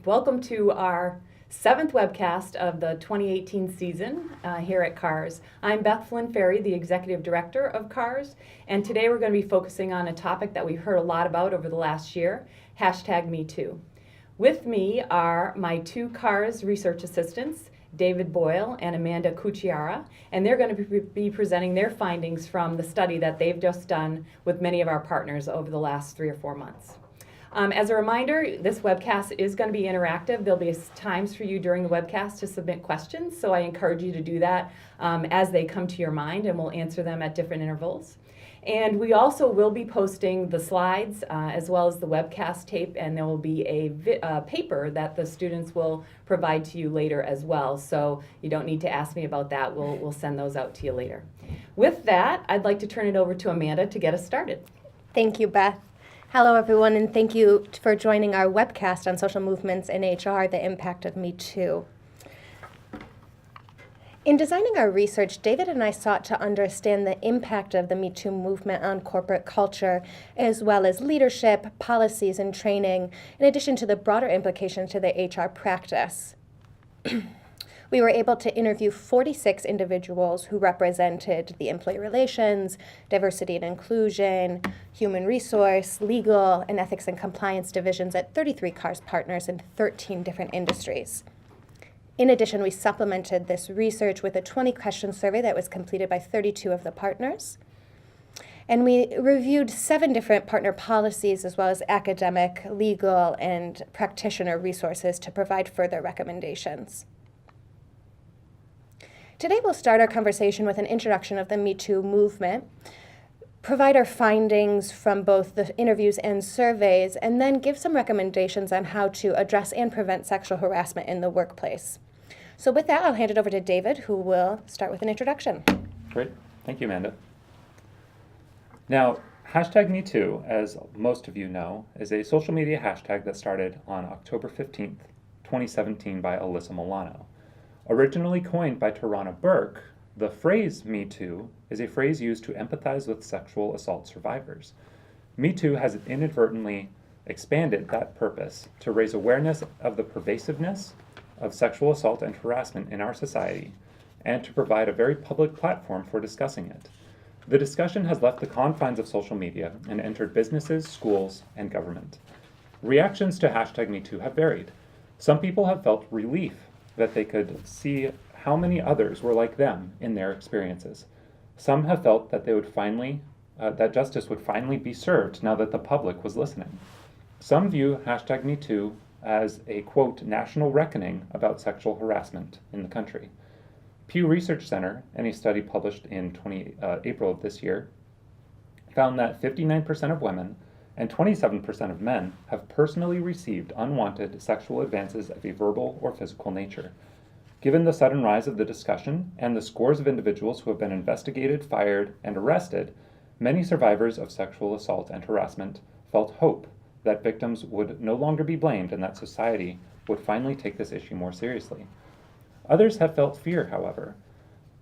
Welcome to our 7th webcast of the 2018 season here at CAHRS. I'm Beth Flynn Ferry, the Executive Director of CAHRS, and today we're going to be focusing on a topic that we've heard a lot about over the last year, #MeToo. With me are my two CAHRS research assistants, David Boyle and Amanda Cucchiara, and they're going to be presenting their findings from the study that they've just done with many of our partners over the last 3 or 4 months. As a reminder, this webcast is going to be interactive. There'll be times for you during the webcast to submit questions, so I encourage you to do that as they come to your mind, and we'll answer them at different intervals. And we also will be posting the slides as well as the webcast tape, and there will be a paper that the students will provide to you later as well. So you don't need to ask me about that. We'll send those out to you later. With that, I'd like to turn it over to Amanda to get us started. Thank you, Beth. Hello, everyone, and thank you for joining our webcast on social movements in HR, the impact of Me Too. In designing our research, David and I sought to understand the impact of the Me Too movement on corporate culture, as well as leadership, policies, and training, in addition to the broader implications to the HR practice. We were able to interview 46 individuals who represented the employee relations, diversity and inclusion, human resource, legal, and ethics and compliance divisions at 33 CAHRS partners in 13 different industries. In addition, we supplemented this research with a 20-question survey that was completed by 32 of the partners. And we reviewed 7 different partner policies as well as academic, legal, and practitioner resources to provide further recommendations. Today we'll start our conversation with an introduction of the Me Too movement, provide our findings from both the interviews and surveys, and then give some recommendations on how to address and prevent sexual harassment in the workplace. So with that, I'll hand it over to David, who will start with an introduction. Great. Thank you, Amanda. Now, #MeToo, as most of you know, is a social media hashtag that started on October 15th, 2017 by Alyssa Milano. Originally coined by Tarana Burke, the phrase Me Too is a phrase used to empathize with sexual assault survivors. Me Too has inadvertently expanded that purpose to raise awareness of the pervasiveness of sexual assault and harassment in our society, and to provide a very public platform for discussing it. The discussion has left the confines of social media and entered businesses, schools, and government. Reactions to #MeToo have varied. Some people have felt relief that they could see how many others were like them in their experiences. Some have felt that they would that justice would finally be served now that the public was listening. Some view #MeToo as a, quote, national reckoning about sexual harassment in the country. Pew Research Center, in a study published in April of this year, found that 59% of women and 27% of men have personally received unwanted sexual advances of a verbal or physical nature. Given the sudden rise of the discussion and the scores of individuals who have been investigated, fired, and arrested, many survivors of sexual assault and harassment felt hope that victims would no longer be blamed and that society would finally take this issue more seriously. Others have felt fear, however.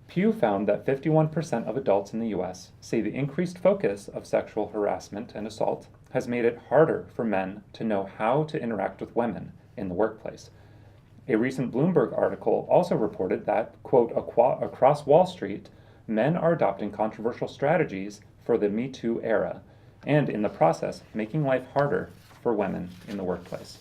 Pew found that 51% of adults in the U.S. say the increased focus of sexual harassment and assault has made it harder for men to know how to interact with women in the workplace. A recent Bloomberg article also reported that, quote, across Wall Street, men are adopting controversial strategies for the Me Too era, and in the process, making life harder for women in the workplace.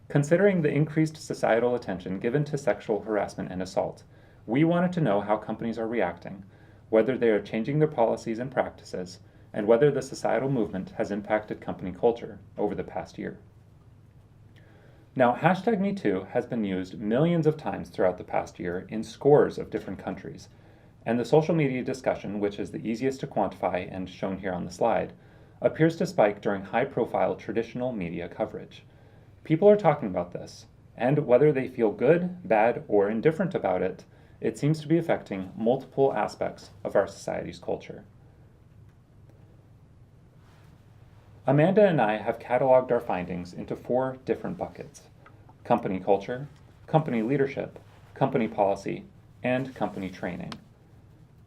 Considering the increased societal attention given to sexual harassment and assault, we wanted to know how companies are reacting, whether they are changing their policies and practices, and whether the societal movement has impacted company culture over the past year. Now, #MeToo has been used millions of times throughout the past year in scores of different countries, and the social media discussion, which is the easiest to quantify and shown here on the slide, appears to spike during high-profile traditional media coverage. People are talking about this, and whether they feel good, bad, or indifferent about it, it seems to be affecting multiple aspects of our society's culture. Amanda and I have cataloged our findings into 4 different buckets: company culture, company leadership, company policy, and company training.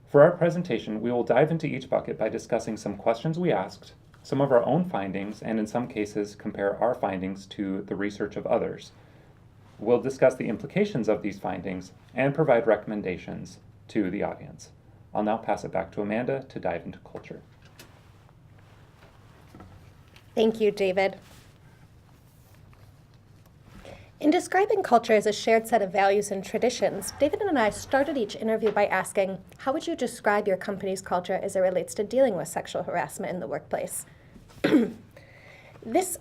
For our presentation, we will dive into each bucket by discussing some questions we asked, some of our own findings, and in some cases compare our findings to the research of others. We'll discuss the implications of these findings and provide recommendations to the audience. I'll now pass it back to Amanda to dive into culture. Thank you, David. In describing culture as a shared set of values and traditions, David and I started each interview by asking, how would you describe your company's culture as it relates to dealing with sexual harassment in the workplace? This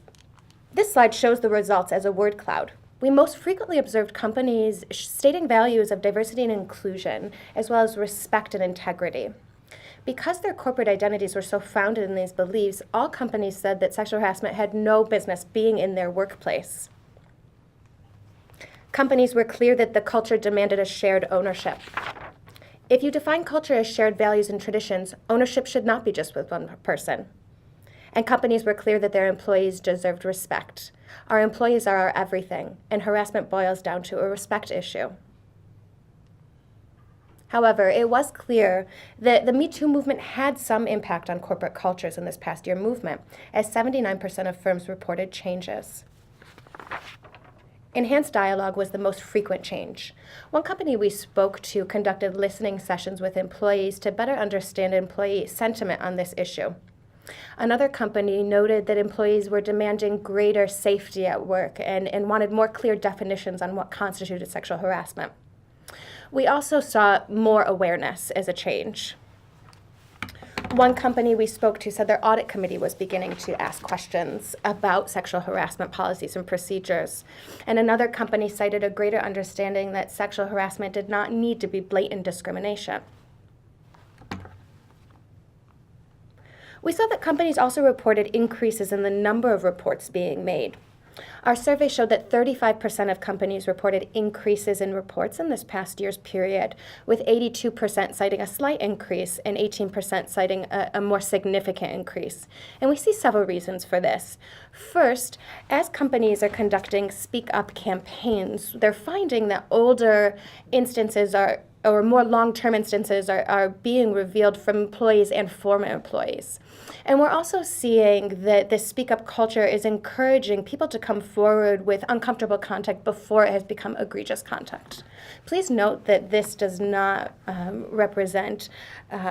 slide shows the results as a word cloud. We most frequently observed companies stating values of diversity and inclusion, as well as respect and integrity. Because their corporate identities were so founded in these beliefs, all companies said that sexual harassment had no business being in their workplace. Companies were clear that the culture demanded a shared ownership. If you define culture as shared values and traditions, ownership should not be just with one person. And companies were clear that their employees deserved respect. Our employees are our everything, and harassment boils down to a respect issue. However, it was clear that the Me Too movement had some impact on corporate cultures in this past year movement, as 79% of firms reported changes. Enhanced dialogue was the most frequent change. One company we spoke to conducted listening sessions with employees to better understand employee sentiment on this issue. Another company noted that employees were demanding greater safety at work and wanted more clear definitions on what constituted sexual harassment. We also saw more awareness as a change. One company we spoke to said their audit committee was beginning to ask questions about sexual harassment policies and procedures. And another company cited a greater understanding that sexual harassment did not need to be blatant discrimination. We saw that companies also reported increases in the number of reports being made. Our survey showed that 35% of companies reported increases in reports in this past year's period, with 82% citing a slight increase and 18% citing a more significant increase. And we see several reasons for this. First, as companies are conducting Speak Up campaigns, they're finding that older instances or more long-term instances are being revealed from employees and former employees. And we're also seeing that this Speak Up culture is encouraging people to come forward with uncomfortable conduct before it has become egregious conduct. Please note that this does not represent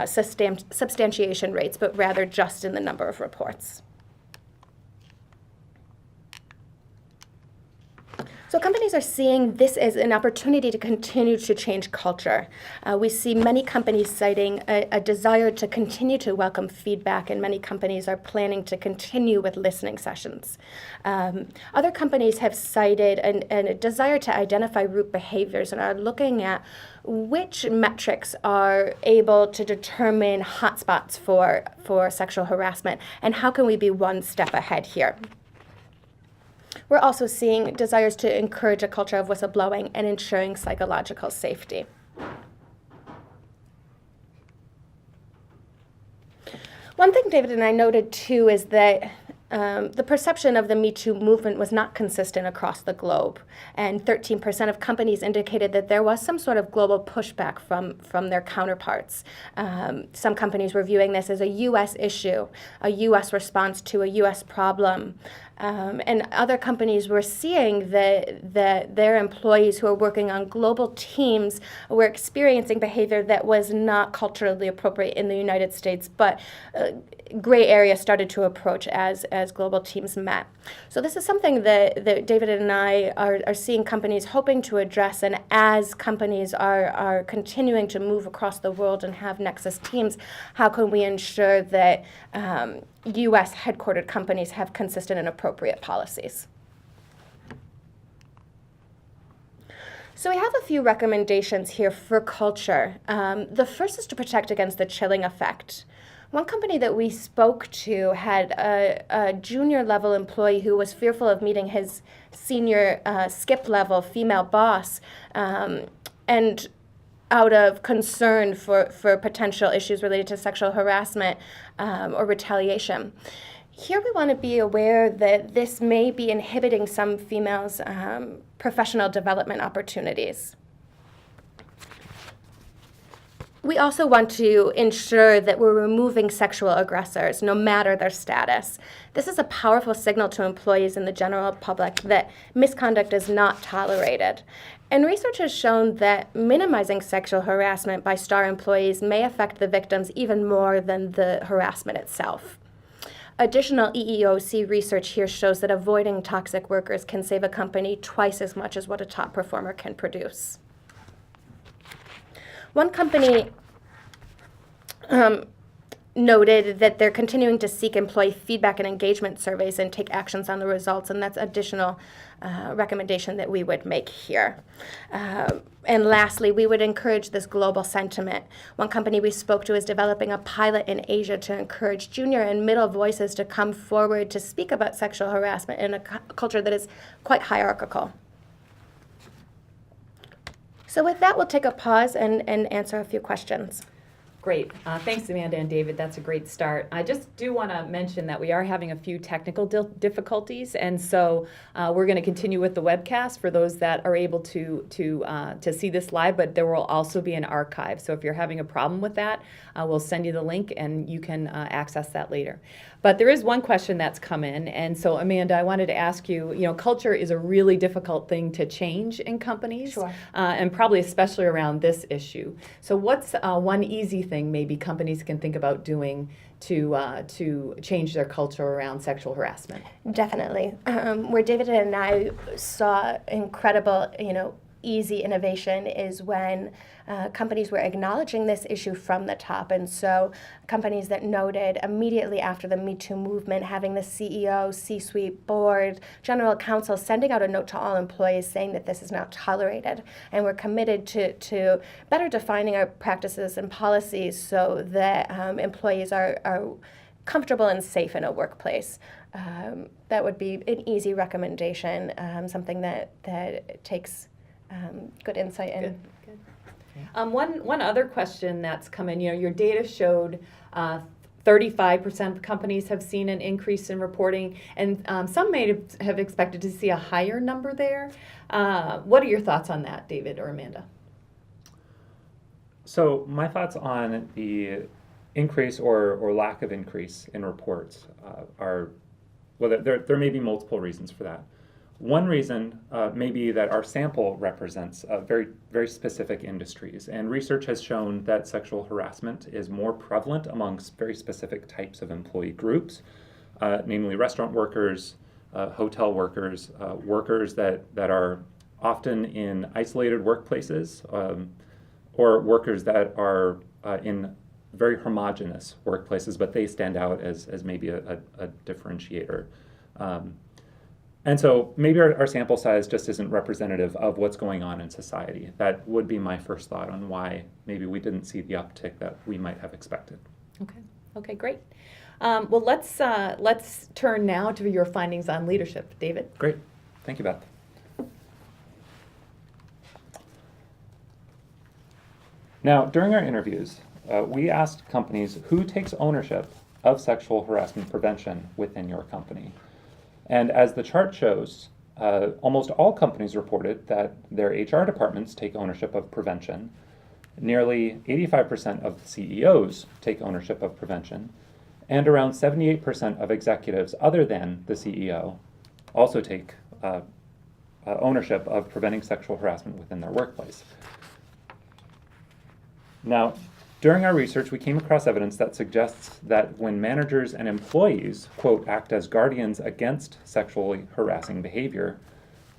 substantiation rates, but rather just in the number of reports. So companies are seeing this as an opportunity to continue to change culture. We see many companies citing a desire to continue to welcome feedback, and many companies are planning to continue with listening sessions. Other companies have cited a desire to identify root behaviors and are looking at which metrics are able to determine hotspots for sexual harassment, and how can we be one step ahead here. We're also seeing desires to encourage a culture of whistleblowing and ensuring psychological safety. One thing David and I noted too is that the perception of the Me Too movement was not consistent across the globe, and 13% of companies indicated that there was some sort of global pushback from their counterparts. Some companies were viewing this as a U.S. issue, a U.S. response to a U.S. problem. And other companies were seeing that their employees who are working on global teams were experiencing behavior that was not culturally appropriate in the United States, but gray area started to approach as global teams met. So this is something that David and I are seeing companies hoping to address, and as companies are continuing to move across the world and have Nexus teams, how can we ensure that U.S. headquartered companies have consistent and appropriate policies? So we have a few recommendations here for culture. The first is to protect against the chilling effect. One company that we spoke to had a junior level employee who was fearful of meeting his senior skip level female boss, and out of concern for potential issues related to sexual harassment or retaliation. Here we want to be aware that this may be inhibiting some females' professional development opportunities. We also want to ensure that we're removing sexual aggressors, no matter their status. This is a powerful signal to employees and the general public that misconduct is not tolerated. And research has shown that minimizing sexual harassment by star employees may affect the victims even more than the harassment itself. Additional EEOC research here shows that avoiding toxic workers can save a company twice as much as what a top performer can produce. One company noted that they're continuing to seek employee feedback and engagement surveys and take actions on the results, and that's additional recommendation that we would make here. And lastly, we would encourage this global sentiment. One company we spoke to is developing a pilot in Asia to encourage junior and middle voices to come forward to speak about sexual harassment in a culture that is quite hierarchical. So with that, we'll take a pause and answer a few questions. Great. Thanks, Amanda and David. That's a great start. I just do want to mention that we are having a few technical difficulties, and so we're going to continue with the webcast for those that are able to see this live, but there will also be an archive. So if you're having a problem with that, we'll send you the link, and you can access that later. But there is one question that's come in, and so Amanda, I wanted to ask you, culture is a really difficult thing to change in companies, Sure. And probably especially around this issue. So what's one easy thing maybe companies can think about doing to change their culture around sexual harassment? Definitely. Where David and I saw incredible, easy innovation is when companies were acknowledging this issue from the top. And so companies that noted immediately after the Me Too movement, having the CEO, C-suite, board, general counsel sending out a note to all employees saying that this is not tolerated. And we're committed to better defining our practices and policies so that employees are comfortable and safe in a workplace. That would be an easy recommendation, something that takes good insight in. Good. One other question that's come in, your data showed 35% of companies have seen an increase in reporting, and some may have expected to see a higher number there. What are your thoughts on that, David or Amanda? So my thoughts on the increase or lack of increase in reports are, well, there may be multiple reasons for that. One reason may be that our sample represents very, very specific industries, and research has shown that sexual harassment is more prevalent amongst very specific types of employee groups, namely restaurant workers, hotel workers, workers that are often in isolated workplaces, or workers that are in very homogenous workplaces, but they stand out as maybe a differentiator. And so maybe our sample size just isn't representative of what's going on in society. That would be my first thought on why maybe we didn't see the uptick that we might have expected. Okay, great. Well, let's turn now to your findings on leadership, David. Great. Thank you, Beth. Now, during our interviews, we asked companies who takes ownership of sexual harassment prevention within your company. And as the chart shows, almost all companies reported that their HR departments take ownership of prevention. Nearly 85% of the CEOs take ownership of prevention, and around 78% of executives other than the CEO also take ownership of preventing sexual harassment within their workplace. Now, during our research, we came across evidence that suggests that when managers and employees, quote, act as guardians against sexually harassing behavior,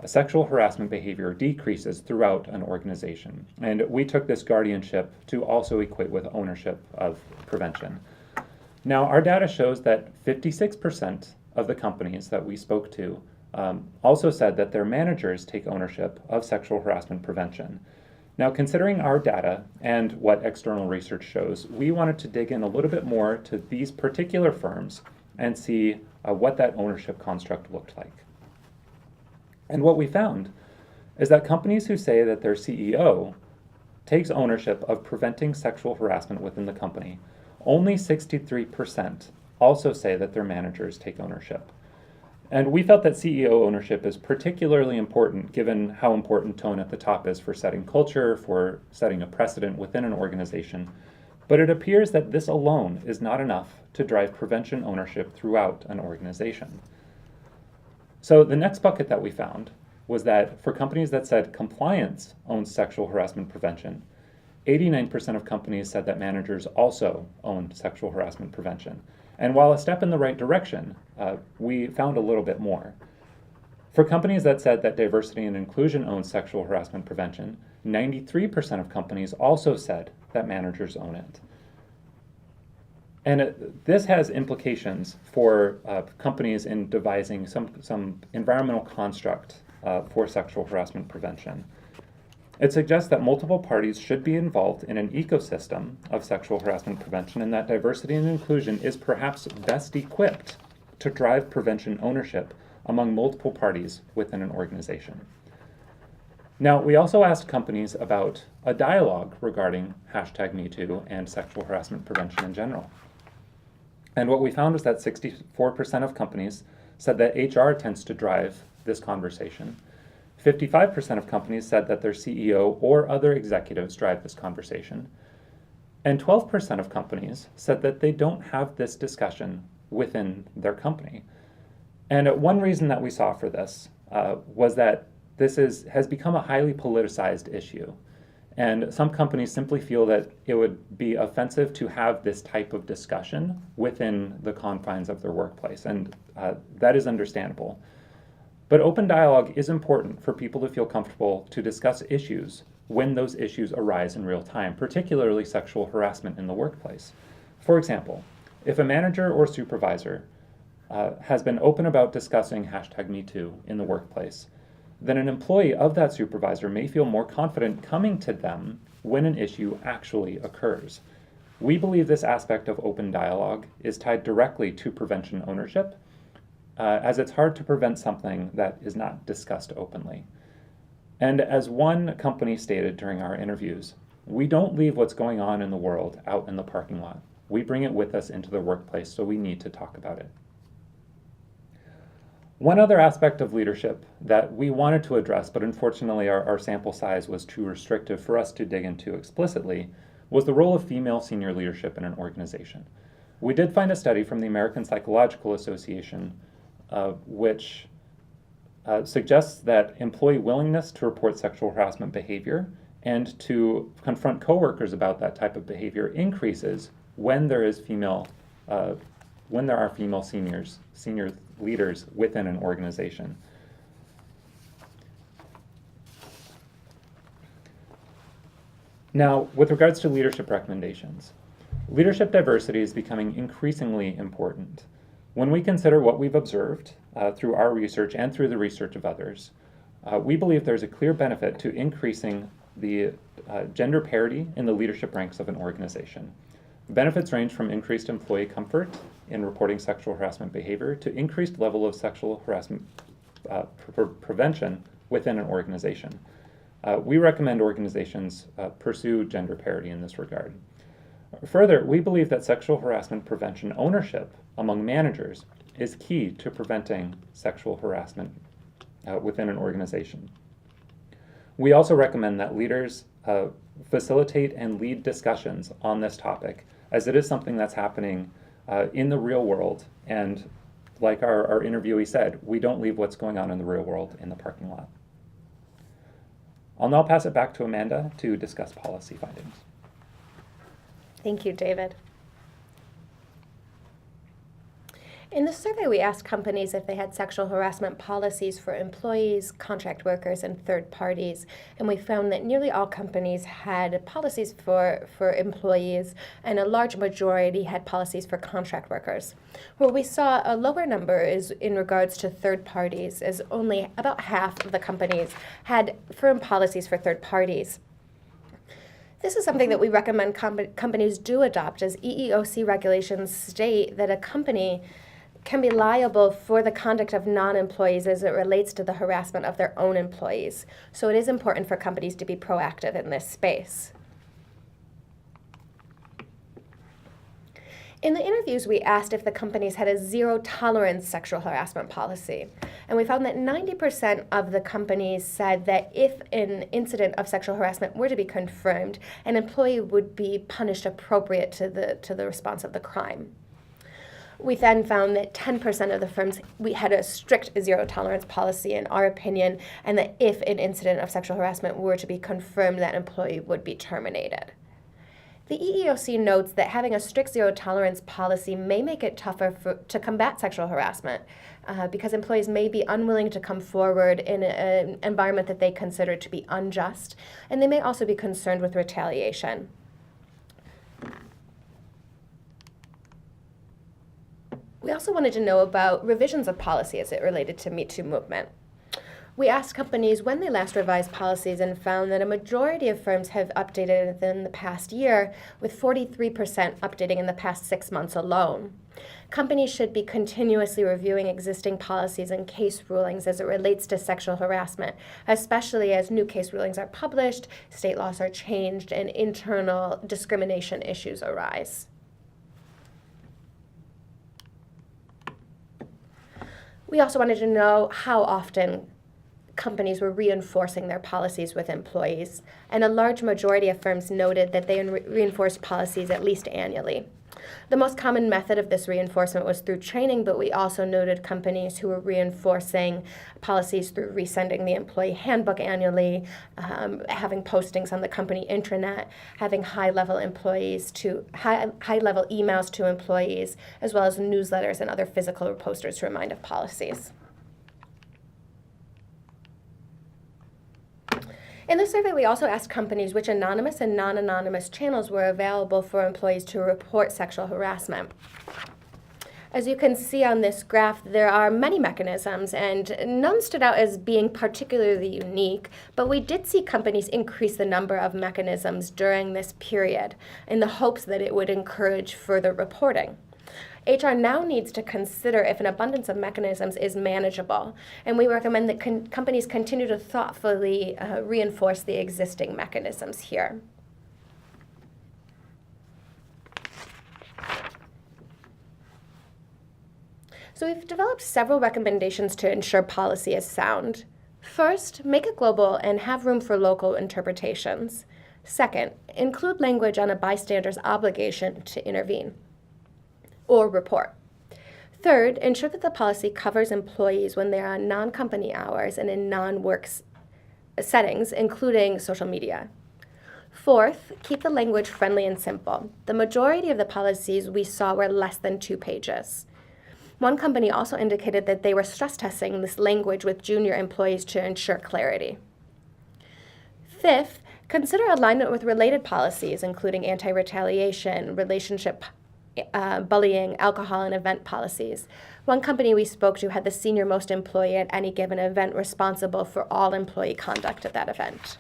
sexual harassment behavior decreases throughout an organization. And we took this guardianship to also equate with ownership of prevention. Now, our data shows that 56% of the companies that we spoke to also said that their managers take ownership of sexual harassment prevention. Now, considering our data and what external research shows, we wanted to dig in a little bit more to these particular firms and see what that ownership construct looked like. And what we found is that companies who say that their CEO takes ownership of preventing sexual harassment within the company, only 63% also say that their managers take ownership. And we felt that CEO ownership is particularly important given how important tone at the top is for setting culture, for setting a precedent within an organization. But it appears that this alone is not enough to drive prevention ownership throughout an organization. So the next bucket that we found was that for companies that said compliance owns sexual harassment prevention, 89% of companies said that managers also owned sexual harassment prevention. And while a step in the right direction, we found a little bit more. For companies that said that diversity and inclusion owns sexual harassment prevention, 93% of companies also said that managers own it. And this has implications for companies in devising some environmental construct for sexual harassment prevention. It suggests that multiple parties should be involved in an ecosystem of sexual harassment prevention, and that diversity and inclusion is perhaps best equipped to drive prevention ownership among multiple parties within an organization. Now, we also asked companies about a dialogue regarding #MeToo and sexual harassment prevention in general. And what we found was that 64% of companies said that HR tends to drive this conversation. 55% of companies said that their CEO or other executives drive this conversation. And 12% of companies said that they don't have this discussion within their company. And one reason that we saw for this was that this has become a highly politicized issue. And some companies simply feel that it would be offensive to have this type of discussion within the confines of their workplace. And that is understandable. But open dialogue is important for people to feel comfortable to discuss issues when those issues arise in real time, particularly sexual harassment in the workplace. For example, if a manager or supervisor has been open about discussing #MeToo in the workplace, then an employee of that supervisor may feel more confident coming to them when an issue actually occurs. We believe this aspect of open dialogue is tied directly to prevention ownership, as it's hard to prevent something that is not discussed openly. And as one company stated during our interviews, we don't leave what's going on in the world out in the parking lot. We bring it with us into the workplace, so we need to talk about it. One other aspect of leadership that we wanted to address, but unfortunately our sample size was too restrictive for us to dig into explicitly, was the role of female senior leadership in an organization. We did find a study from the American Psychological Association which suggests that employee willingness to report sexual harassment behavior and to confront coworkers about that type of behavior increases when there are female senior leaders within an organization. Now, with regards to leadership recommendations, leadership diversity is becoming increasingly important. When we consider what we've observed through our research and through the research of others, we believe there's a clear benefit to increasing the gender parity in the leadership ranks of an organization. Benefits range from increased employee comfort in reporting sexual harassment behavior to increased level of sexual harassment prevention within an organization. We recommend organizations pursue gender parity in this regard. Further, we believe that sexual harassment prevention ownership among managers is key to preventing sexual harassment within an organization. We also recommend that leaders facilitate and lead discussions on this topic, as it is something that's happening in the real world. And like our interviewee said, we don't leave what's going on in the real world in the parking lot. I'll now pass it back to Amanda to discuss policy findings. Thank you, David. In the survey, we asked companies if they had sexual harassment policies for employees, contract workers, and third parties, and we found that nearly all companies had policies for employees, and a large majority had policies for contract workers. Where we saw a lower number is in regards to third parties, as only about half of the companies had firm policies for third parties. This is something that we recommend companies do adopt, as EEOC regulations state that a company can be liable for the conduct of non-employees as it relates to the harassment of their own employees. So it is important for companies to be proactive in this space. In the interviews, we asked if the companies had a zero-tolerance sexual harassment policy, and we found that 90% of the companies said that if an incident of sexual harassment were to be confirmed, an employee would be punished appropriate to the response of the crime. We then found that 10% of the firms we had a strict zero-tolerance policy, in our opinion, and that if an incident of sexual harassment were to be confirmed, that employee would be terminated. The EEOC notes that having a strict zero-tolerance policy may make it tougher to combat sexual harassment because employees may be unwilling to come forward in an environment that they consider to be unjust, and they may also be concerned with retaliation. We also wanted to know about revisions of policy as it related to Me Too movement. We asked companies when they last revised policies and found that a majority of firms have updated within the past year, with 43% updating in the past 6 months alone. Companies should be continuously reviewing existing policies and case rulings as it relates to sexual harassment, especially as new case rulings are published, state laws are changed, and internal discrimination issues arise. We also wanted to know how often companies were reinforcing their policies with employees, and a large majority of firms noted that they reinforced policies at least annually. The most common method of this reinforcement was through training, but we also noted companies who were reinforcing policies through resending the employee handbook annually, having postings on the company intranet, having high-level emails to employees, as well as newsletters and other physical posters to remind of policies. In the survey, we also asked companies which anonymous and non-anonymous channels were available for employees to report sexual harassment. As you can see on this graph, there are many mechanisms, and none stood out as being particularly unique, but we did see companies increase the number of mechanisms during this period in the hopes that it would encourage further reporting. HR now needs to consider if an abundance of mechanisms is manageable, and we recommend that companies continue to thoughtfully reinforce the existing mechanisms here. So we've developed several recommendations to ensure policy is sound. First, make it global and have room for local interpretations. Second, include language on a bystander's obligation to intervene or report. Third, ensure that the policy covers employees when they're on non-company hours and in non-work settings, including social media. Fourth, keep the language friendly and simple. The majority of the policies we saw were less than 2 pages. One company also indicated that they were stress testing this language with junior employees to ensure clarity. Fifth, consider alignment with related policies, including anti-retaliation, relationship bullying, alcohol, and event policies. One company we spoke to had the senior-most employee at any given event responsible for all employee conduct at that event.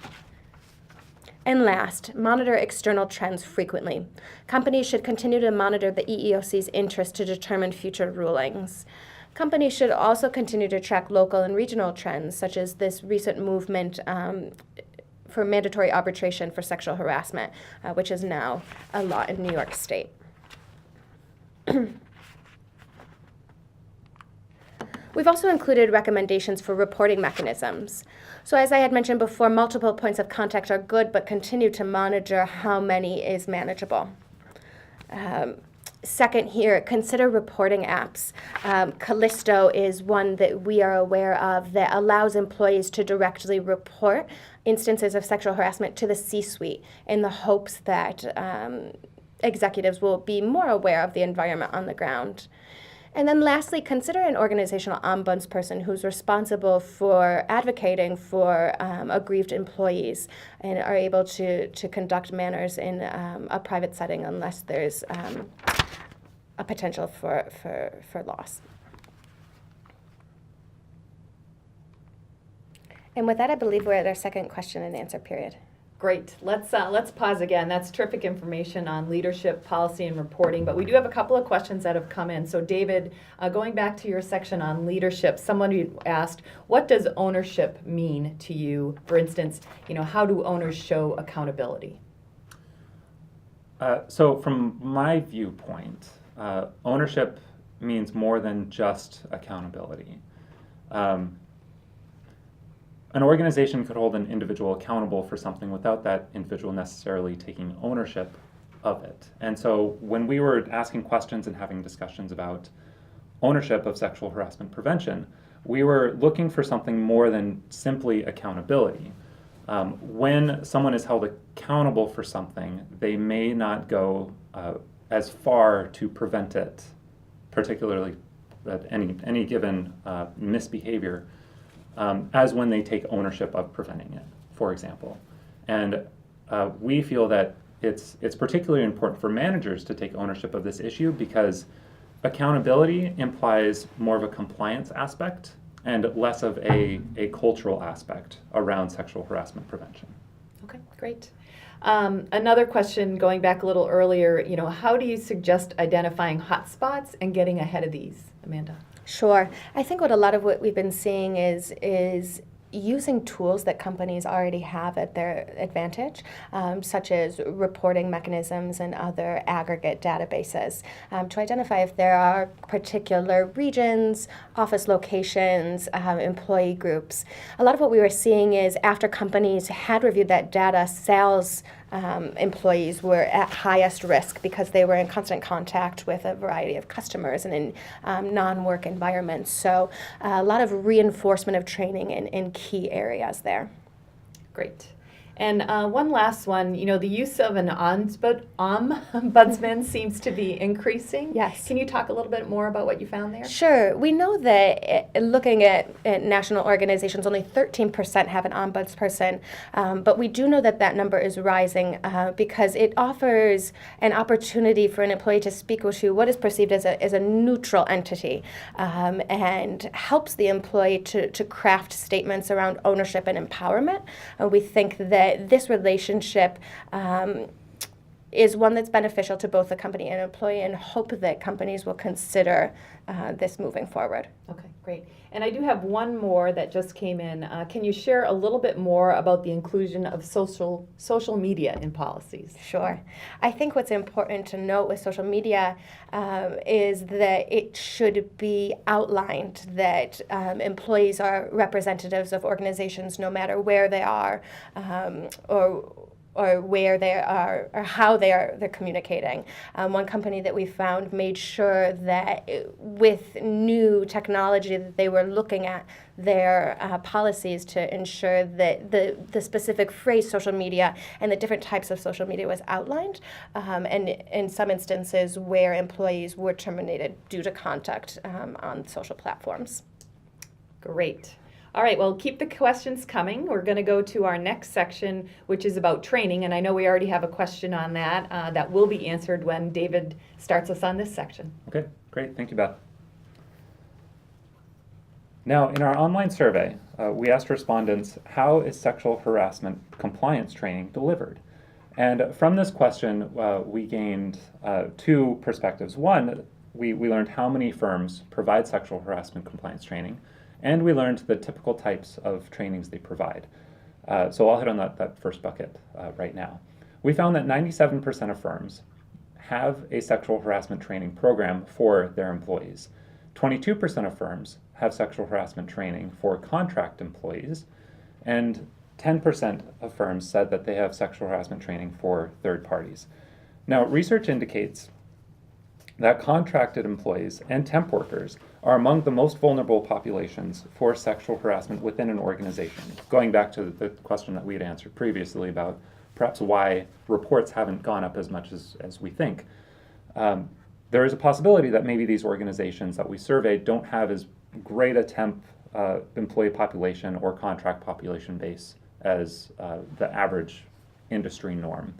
And last, monitor external trends frequently. Companies should continue to monitor the EEOC's interest to determine future rulings. Companies should also continue to track local and regional trends, such as this recent movement for mandatory arbitration for sexual harassment, which is now a law in New York State. We've also included recommendations for reporting mechanisms. So as I had mentioned before, multiple points of contact are good, but continue to monitor how many is manageable. Second here, consider reporting apps. Callisto is one that we are aware of that allows employees to directly report instances of sexual harassment to the C-suite in the hopes that executives will be more aware of the environment on the ground. And then lastly, consider an organizational ombudsperson who's responsible for advocating for aggrieved employees and are able to conduct manners in a private setting unless there's a potential for loss. And with that, I believe we're at our second question and answer period. Great. Let's pause again. That's terrific information on leadership, policy, and reporting. But we do have a couple of questions that have come in. So David, going back to your section on leadership, somebody asked, what does ownership mean to you? For instance, how do owners show accountability? So from my viewpoint, ownership means more than just accountability. An organization could hold an individual accountable for something without that individual necessarily taking ownership of it. And so when we were asking questions and having discussions about ownership of sexual harassment prevention, we were looking for something more than simply accountability. When someone is held accountable for something, they may not go as far to prevent it, particularly any given misbehavior, as when they take ownership of preventing it, for example. And we feel that it's particularly important for managers to take ownership of this issue because accountability implies more of a compliance aspect and less of a cultural aspect around sexual harassment prevention. Okay, great. Another question going back a little earlier, how do you suggest identifying hotspots and getting ahead of these, Amanda? Sure. I think what we've been seeing is using tools that companies already have at their advantage, such as reporting mechanisms and other aggregate databases, to identify if there are particular regions, office locations, employee groups. A lot of what we were seeing is after companies had reviewed that data, sales employees were at highest risk because they were in constant contact with a variety of customers and in non-work environments. So a lot of reinforcement of training in key areas there. Great. And one last one, the use of an ombudsman seems to be increasing. Yes. Can you talk a little bit more about what you found there? Sure. We know that looking at national organizations, only 13% have an ombudsperson, but we do know that number is rising because it offers an opportunity for an employee to speak to what is perceived as a neutral entity and helps the employee to craft statements around ownership and empowerment. We think that this relationship is one that's beneficial to both the company and employee, and hope that companies will consider this moving forward. Okay, great. And I do have one more that just came in. Can you share a little bit more about the inclusion of social media in policies? Sure. I think what's important to note with social media is that it should be outlined that employees are representatives of organizations no matter where they are or where they are, or how they're communicating. One company that we found made sure that with new technology that they were looking at their policies to ensure that the specific phrase social media and the different types of social media was outlined, and in some instances where employees were terminated due to contact on social platforms. Great. All right, well, keep the questions coming. We're going to go to our next section, which is about training, and I know we already have a question on that that will be answered when David starts us on this section. Okay, great. Thank you, Beth. Now, in our online survey, we asked respondents, how is sexual harassment compliance training delivered? And from this question, we gained two perspectives. One, we learned how many firms provide sexual harassment compliance training, and we learned the typical types of trainings they provide. So I'll hit on that first bucket right now. We found that 97% of firms have a sexual harassment training program for their employees. 22% of firms have sexual harassment training for contract employees, and 10% of firms said that they have sexual harassment training for third parties. Now, research indicates that contracted employees and temp workers are among the most vulnerable populations for sexual harassment within an organization. Going back to the question that we had answered previously about perhaps why reports haven't gone up as much as we think, there is a possibility that maybe these organizations that we surveyed don't have as great a temp employee population or contract population base as the average industry norm.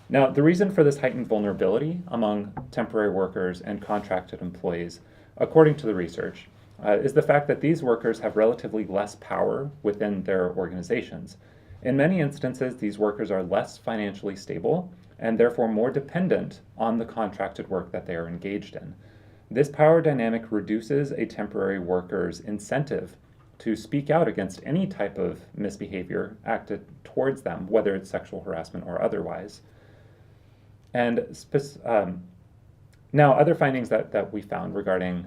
Now, the reason for this heightened vulnerability among temporary workers and contracted employees, according to the research, is the fact that these workers have relatively less power within their organizations. In many instances, these workers are less financially stable and therefore more dependent on the contracted work that they are engaged in. This power dynamic reduces a temporary worker's incentive to speak out against any type of misbehavior acted towards them, whether it's sexual harassment or otherwise. And Now, other findings that we found regarding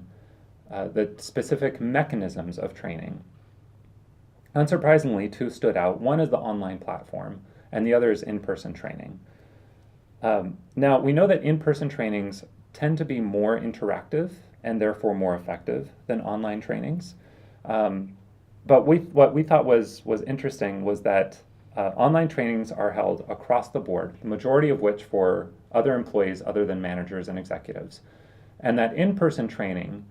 the specific mechanisms of training. Unsurprisingly, two stood out. One is the online platform, and the other is in-person training. Now, we know that in-person trainings tend to be more interactive and therefore more effective than online trainings. But what we thought was interesting was that online trainings are held across the board, the majority of which for other employees other than managers and executives. And that in-person training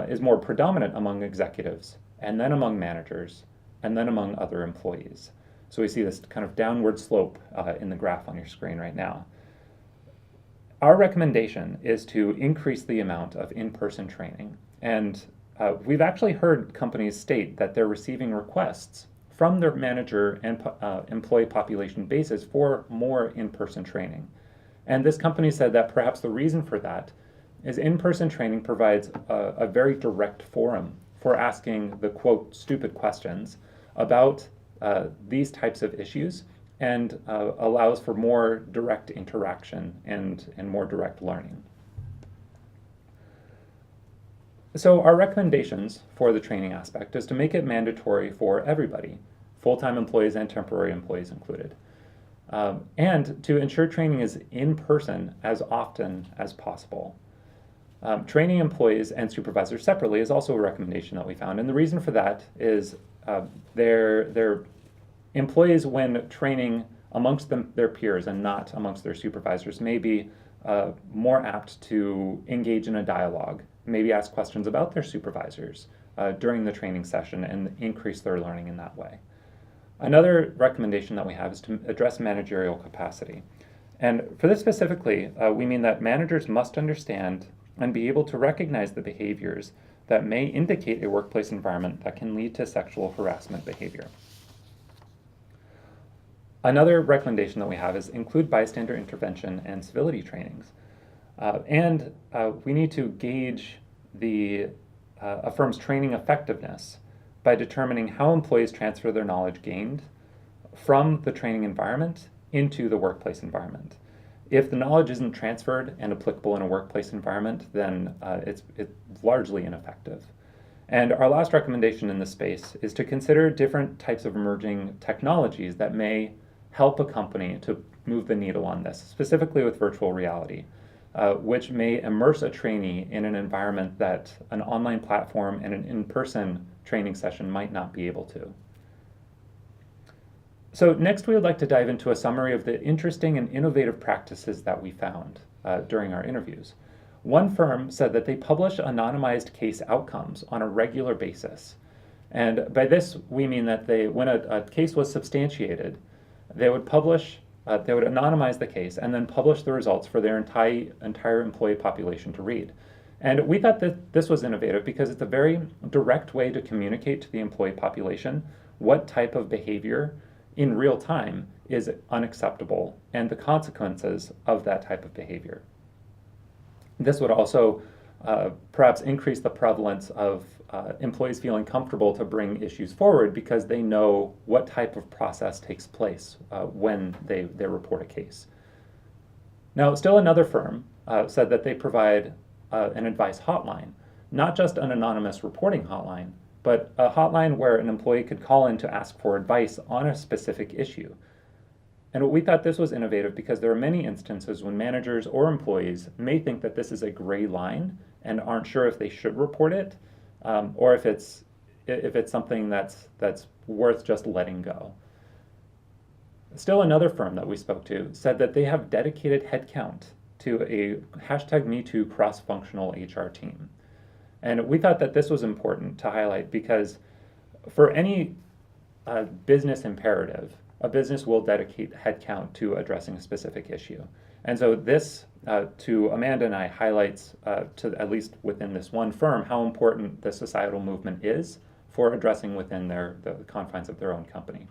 is more predominant among executives, and then among managers, and then among other employees. So we see this kind of downward slope in the graph on your screen right now. Our recommendation is to increase the amount of in-person training. And we've actually heard companies state that they're receiving requests from their manager and employee population bases for more in-person training. And this company said that perhaps the reason for that is in-person training provides a very direct forum for asking the, quote, stupid questions about these types of issues, and allows for more direct interaction and more direct learning. So our recommendations for the training aspect is to make it mandatory for everybody, full-time employees and temporary employees included, and to ensure training is in person as often as possible. Training employees and supervisors separately is also a recommendation that we found, and the reason for that is their employees, when training amongst their peers and not amongst their supervisors, may be more apt to engage in a dialogue, maybe ask questions about their supervisors during the training session and increase their learning in that way. Another recommendation that we have is to address managerial capacity. And for this specifically, we mean that managers must understand and be able to recognize the behaviors that may indicate a workplace environment that can lead to sexual harassment behavior. Another recommendation that we have is include bystander intervention and civility trainings. We need to gauge a firm's training effectiveness by determining how employees transfer their knowledge gained from the training environment into the workplace environment. If the knowledge isn't transferred and applicable in a workplace environment, then it's largely ineffective. And our last recommendation in this space is to consider different types of emerging technologies that may help a company to move the needle on this, specifically with virtual reality, which may immerse a trainee in an environment that an online platform and an in-person training session might not be able to. So next we would like to dive into a summary of the interesting and innovative practices that we found during our interviews. One firm said that they publish anonymized case outcomes on a regular basis. And by this, we mean that when a case was substantiated, they would anonymize the case and then publish the results for their entire employee population to read. And we thought that this was innovative because it's a very direct way to communicate to the employee population what type of behavior in real time is unacceptable and the consequences of that type of behavior. This would also perhaps increase the prevalence of employees feeling comfortable to bring issues forward because they know what type of process takes place when they report a case. Now, still another firm said that they provide an advice hotline, not just an anonymous reporting hotline, but a hotline where an employee could call in to ask for advice on a specific issue. And we thought this was innovative because there are many instances when managers or employees may think that this is a gray line and aren't sure if they should report it, or if it's something that's worth just letting go. Still another firm that we spoke to said that they have dedicated headcount to a #MeToo cross-functional HR team. And we thought that this was important to highlight because for any business imperative, a business will dedicate headcount to addressing a specific issue. And so this, to Amanda and I, highlights, to at least within this one firm, how important the societal movement is for addressing within the confines of their own company.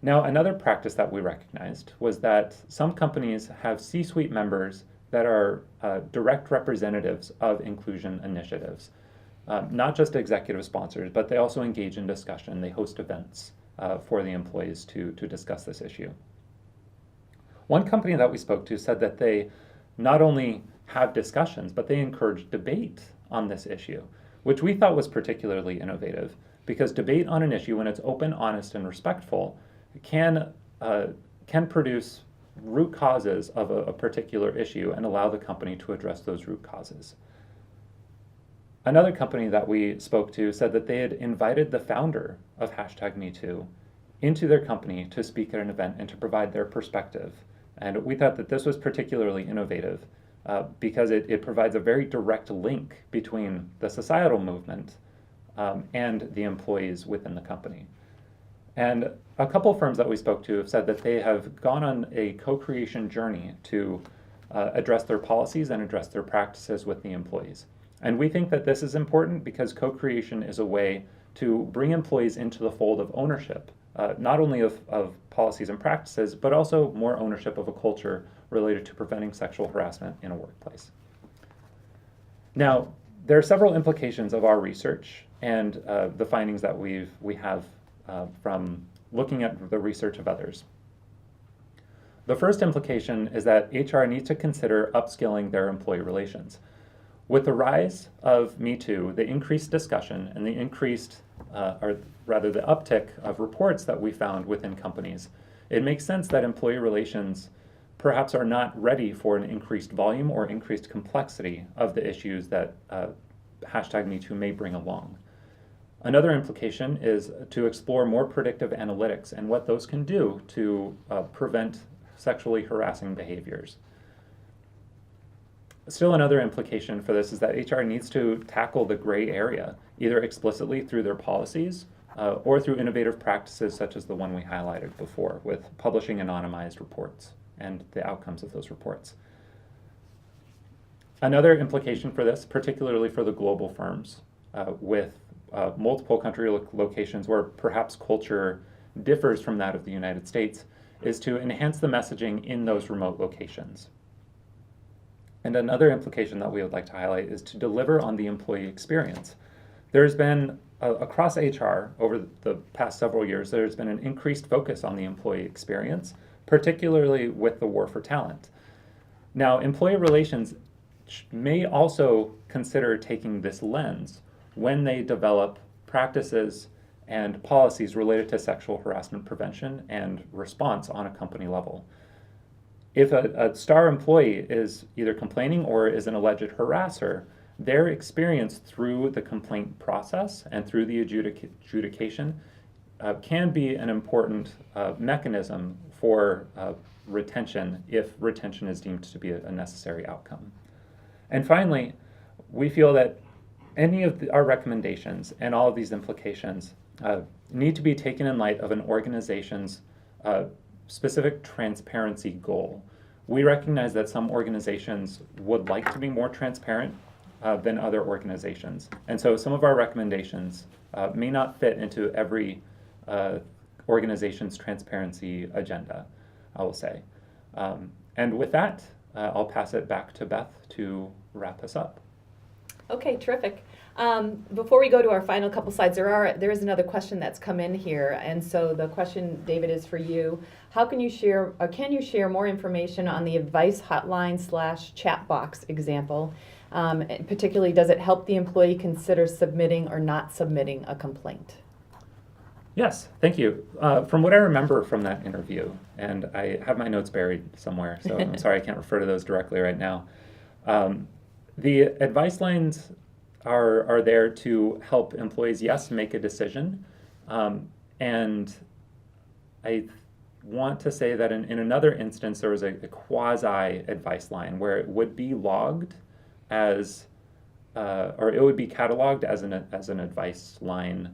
Now, another practice that we recognized was that some companies have C-suite members that are direct representatives of inclusion initiatives, not just executive sponsors, but they also engage in discussion. They host events for the employees to discuss this issue. One company that we spoke to said that they not only have discussions, but they encourage debate on this issue, which we thought was particularly innovative, because debate on an issue, when it's open, honest, and respectful, can produce root causes of a particular issue and allow the company to address those root causes. Another company that we spoke to said that they had invited the founder of #MeToo into their company to speak at an event and to provide their perspective. And we thought that this was particularly innovative because it provides a very direct link between the societal movement and the employees within the company. And a couple firms that we spoke to have said that they have gone on a co-creation journey to address their policies and address their practices with the employees. And we think that this is important because co-creation is a way to bring employees into the fold of ownership, not only of policies and practices, but also more ownership of a culture related to preventing sexual harassment in a workplace. Now, there are several implications of our research and the findings that we have from looking at the research of others. The first implication is that HR needs to consider upskilling their employee relations. With the rise of Me Too, the increased discussion and the increased, or rather the uptick of reports that we found within companies, it makes sense that employee relations perhaps are not ready for an increased volume or increased complexity of the issues that #MeToo may bring along. Another implication is to explore more predictive analytics and what those can do to prevent sexually harassing behaviors. Still, another implication for this is that HR needs to tackle the gray area, either explicitly through their policies or through innovative practices such as the one we highlighted before, with publishing anonymized reports and the outcomes of those reports. Another implication for this, particularly for the global firms with multiple country locations where perhaps culture differs from that of the United States, is to enhance the messaging in those remote locations. And another implication that we would like to highlight is to deliver on the employee experience. There's been, across HR over the past several years, there's been an increased focus on the employee experience, particularly with the war for talent. Now, employee relations may also consider taking this lens when they develop practices and policies related to sexual harassment prevention and response on a company level. If a star employee is either complaining or is an alleged harasser, their experience through the complaint process and through the adjudication can be an important mechanism for retention if retention is deemed to be a necessary outcome. And finally, we feel that any of our recommendations and all of these implications need to be taken in light of an organization's specific transparency goal. We recognize that some organizations would like to be more transparent than other organizations. And so some of our recommendations may not fit into every organization's transparency agenda, I will say. And with that, I'll pass it back to Beth to wrap us up. Okay, terrific. Before we go to our final couple slides, there is another question that's come in here, and so the question, David, is for you. How can you share more information on the advice hotline / chat box example? And particularly, does it help the employee consider submitting or not submitting a complaint? Yes, thank you. From what I remember from that interview, and I have my notes buried somewhere, so I'm sorry I can't refer to those directly right now. The advice lines are there to help employees, yes, make a decision. And I want to say that in another instance, there was a quasi-advice line where it would be logged as, or it would be cataloged as an advice line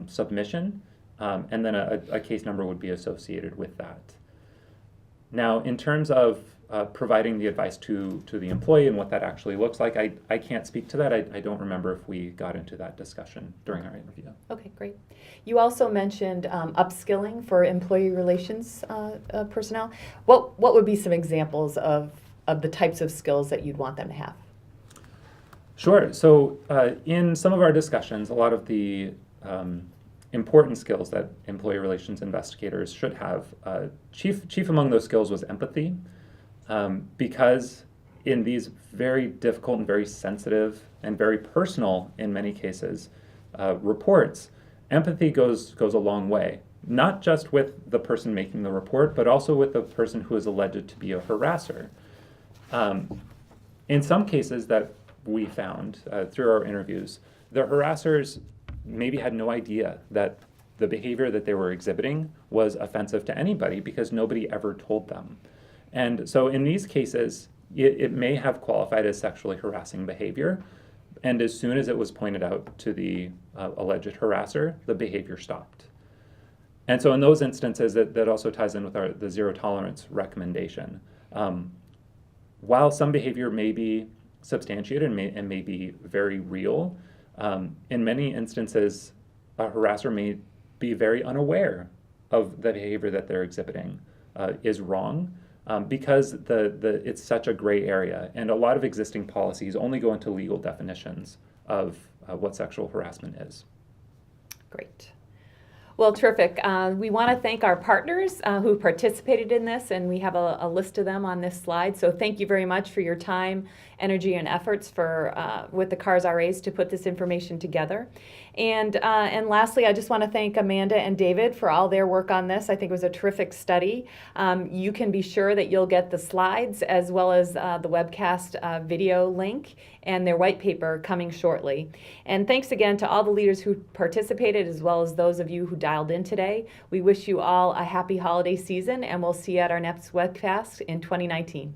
submission, and then a case number would be associated with that. Now, in terms of providing the advice to the employee and what that actually looks like, I can't speak to that. I don't remember if we got into that discussion during our interview. Okay, great. You also mentioned upskilling for employee relations personnel. What would be some examples of the types of skills that you'd want them to have? Sure. So in some of our discussions, a lot of the important skills that employee relations investigators should have, chief among those skills was empathy. Because in these very difficult and very sensitive and very personal, in many cases, reports, empathy goes a long way. Not just with the person making the report, but also with the person who is alleged to be a harasser. In some cases that we found through our interviews, the harassers maybe had no idea that the behavior that they were exhibiting was offensive to anybody because nobody ever told them. And so in these cases, it may have qualified as sexually harassing behavior. And as soon as it was pointed out to the alleged harasser, the behavior stopped. And so in those instances, that also ties in with the zero tolerance recommendation. While some behavior may be substantiated and may be very real, in many instances, a harasser may be very unaware of the behavior that they're exhibiting is wrong because it's such a gray area. And a lot of existing policies only go into legal definitions of what sexual harassment is. Great. Well, terrific. We want to thank our partners who participated in this, and we have a list of them on this slide. So thank you very much for your time, energy, and efforts with the CAHRS RAs to put this information together. And lastly, I just want to thank Amanda and David for all their work on this. I think it was a terrific study. You can be sure that you'll get the slides as well as the webcast video link and their white paper coming shortly. And thanks again to all the leaders who participated as well as those of you who dialed in today. We wish you all a happy holiday season, and we'll see you at our next webcast in 2019.